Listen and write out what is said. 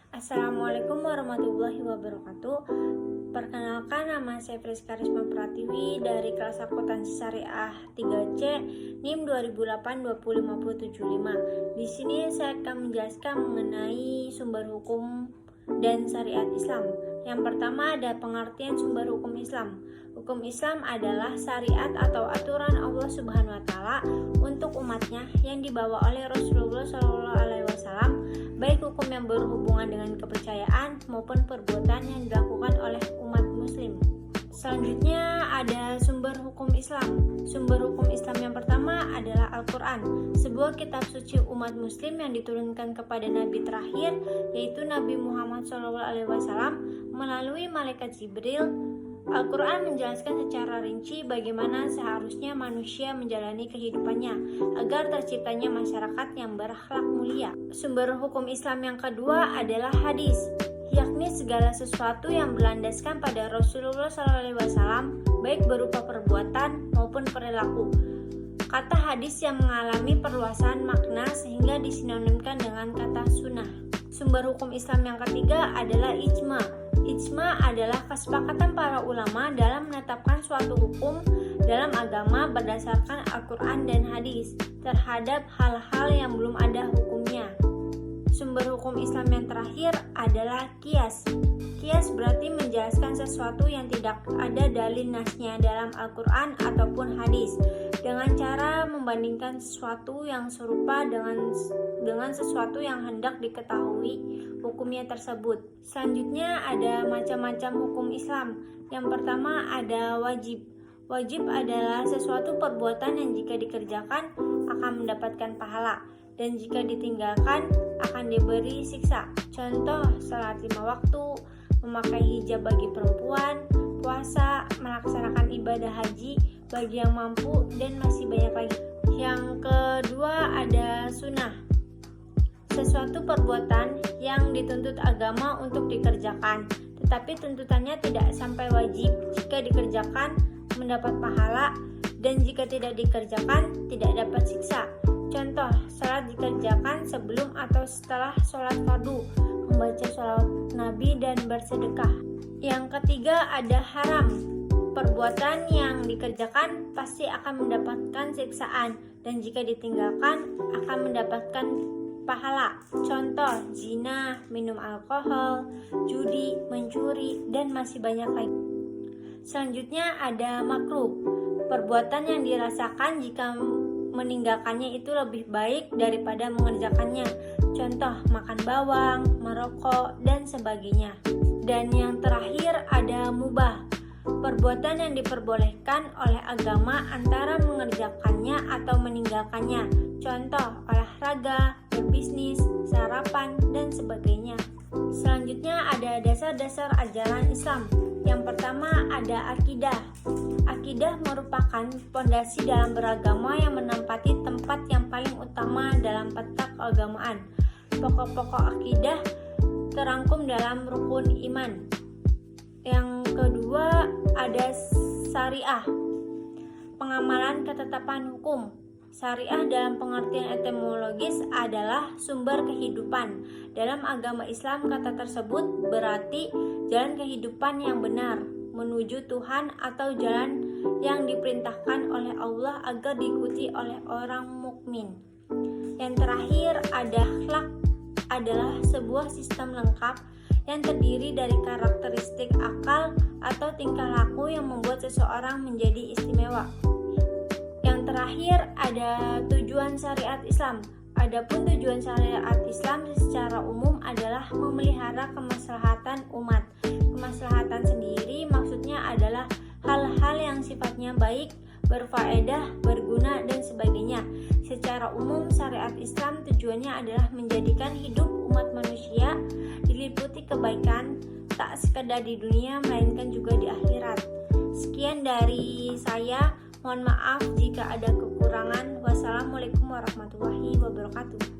Assalamualaikum warahmatullahi wabarakatuh. Perkenalkan, nama saya Friska Risma Pratiwi dari kelas akuntansi syariah 3C NIM 2008-20575. Di sini saya akan menjelaskan mengenai sumber hukum dan syariat Islam. Yang pertama ada pengertian sumber hukum Islam. Hukum Islam adalah syariat atau aturan Allah Subhanahu wa taala untuk umatnya yang dibawa oleh Rasulullah SAW, baik hukum yang berhubungan dengan kepercayaan maupun perbuatan yang dilakukan oleh umat muslim. Selanjutnya ada sumber hukum Islam. Sumber hukum Islam yang pertama adalah Al-Quran, sebuah kitab suci umat muslim yang diturunkan kepada Nabi terakhir, yaitu Nabi Muhammad SAW melalui malaikat Jibril. Al-Quran menjelaskan secara rinci bagaimana seharusnya manusia menjalani kehidupannya agar terciptanya masyarakat yang berakhlak mulia. Sumber hukum Islam yang kedua adalah hadis, yakni segala sesuatu yang berlandaskan pada Rasulullah SAW, baik berupa perbuatan maupun perilaku. Kata hadis yang mengalami perluasan makna sehingga disinonimkan dengan kata sunnah. Sumber hukum Islam yang ketiga adalah ijma. Ijma adalah kesepakatan para ulama dalam menetapkan suatu hukum dalam agama berdasarkan Al-Quran dan hadis terhadap hal-hal yang belum ada hukumnya. Sumber hukum Islam yang terakhir adalah qiyas. Qiyas berarti menjelaskan sesuatu yang tidak ada dalil nasnya dalam Al-Quran ataupun hadis dengan cara membandingkan sesuatu yang serupa dengan sesuatu yang hendak diketahui hukumnya tersebut. Selanjutnya ada macam-macam hukum Islam. Yang pertama ada wajib. Wajib adalah sesuatu perbuatan yang jika dikerjakan akan mendapatkan pahala dan jika ditinggalkan akan diberi siksa. Contoh, salat 5 waktu, memakai hijab bagi perempuan, puasa, melaksanakan ibadah haji bagi yang mampu, dan masih banyak lagi. Yang kedua ada sunnah. Sesuatu perbuatan yang dituntut agama untuk dikerjakan, tetapi tuntutannya tidak sampai wajib. Jika dikerjakan mendapat pahala, dan jika tidak dikerjakan tidak dapat siksa. Contoh, salat dikerjakan sebelum atau setelah sholat fardu, membaca sholawat Nabi dan bersedekah. Yang ketiga ada haram. Perbuatan yang dikerjakan pasti akan mendapatkan siksaan, dan jika ditinggalkan akan mendapatkan pahala. Contoh, zina, minum alkohol, judi, mencuri, dan masih banyak lagi. Selanjutnya ada makruh. Perbuatan yang dirasakan jika meninggalkannya itu lebih baik daripada mengerjakannya. Contoh, makan bawang, merokok, dan sebagainya. Dan yang terakhir ada mubah. Perbuatan yang diperbolehkan oleh agama antara mengerjakannya atau meninggalkannya. Contoh, olahraga, berbisnis, sarapan, dan sebagainya. Selanjutnya ada dasar-dasar ajaran Islam. Yang pertama ada akidah. Akidah merupakan pondasi dalam beragama yang menempati tempat yang paling utama dalam peta keagamaan. Pokok-pokok akidah terangkum dalam rukun iman. Yang kedua ada syariah, pengamalan ketetapan hukum. Syariah dalam pengertian etimologis adalah sumber kehidupan. Dalam agama Islam kata tersebut berarti jalan kehidupan yang benar menuju Tuhan atau jalan yang diperintahkan oleh Allah agar diikuti oleh orang mukmin. Yang terakhir ada akhlak, adalah sebuah sistem lengkap yang terdiri dari karakteristik akal atau tingkah laku yang membuat seseorang menjadi istimewa. Yang terakhir ada tujuan syariat Islam. Adapun tujuan syariat Islam secara umum adalah memelihara kemaslahatan umat. Kemaslahatan sendiri maksudnya adalah hal-hal yang sifatnya baik, berfaedah, berguna, dan sebagainya. Secara umum syariat Islam tujuannya adalah menjadikan hidup umat manusia diliputi kebaikan, tak sekedar di dunia melainkan juga di akhirat. Sekian dari saya. Mohon maaf jika ada kekurangan. Wassalamualaikum warahmatullahi wabarakatuh.